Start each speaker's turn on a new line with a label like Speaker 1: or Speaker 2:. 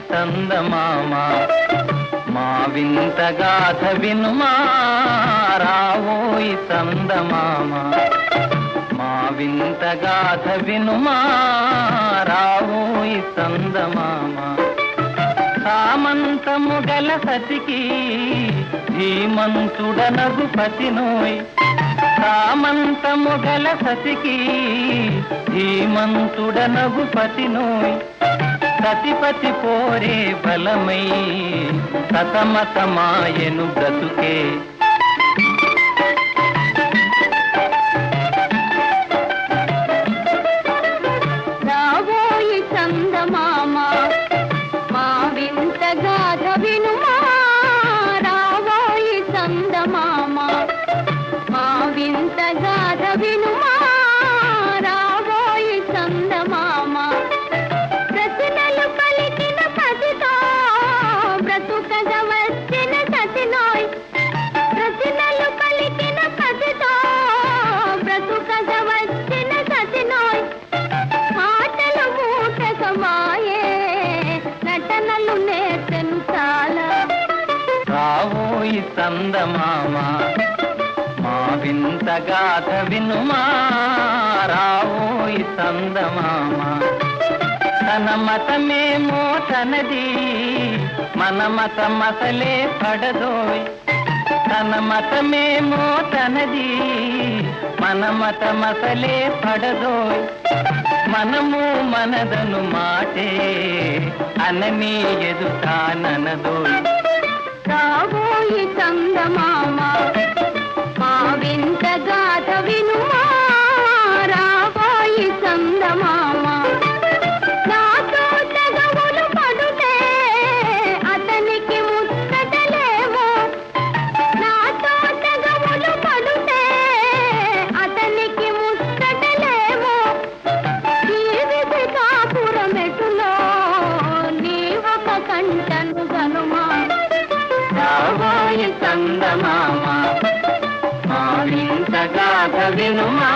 Speaker 1: చందమామ మా వింత గాథ వినుమా రావోయి చందమామ మా వింత గాథ వినుమా రావోయి చందమామ సామంతము గల సతికి ధీమంతుడనగు పతినోయ్ సామంతము గల సతికి ధీమంతుడనగు పతినోయ్ సతిపతి పోరే బలమై సతమతమాయను బ్రతుకే
Speaker 2: రావోయి చందమామ మా వింత గాథ వినుమా రావోయి చందమామ మా వింత గాథ వినుమా రావోయి చందమామ ప్రశ్నలు పలికిన పసితో బ్రతుకగా వచ్చిన సతినోయ్ ప్రశ్నలు పలికిన పసితో బ్రతుకగా వచ్చిన సతినోయ్ మాటలు మూటకమాయే నటనలు నేర్చెను చాలా
Speaker 1: రావోయి చందమామ మా వింత గాథ వినుమా రావోయి చందమామ తన మతమేమో తనది మన మతమసలే పడదోయ్ తన మతమేమో తనది మన మతమసలే పడదోయ్ మనము మనదను మాటే అనని ఎదుటాననదోయ్
Speaker 2: రావోయి చందమామ మా వింత గాథ వినుమా రావోయి చందమామ నాతో తెగవులు పడుతే అతనికి ముచ్చటలేమో నాతో తెగవులు పడుతే అతనికి ముచ్చటలేమో జీవిత కాపురమెటులో నీ ఒక కంటను గనుమా
Speaker 1: రావోయి చందమామ మా వింత గాథ వినుమా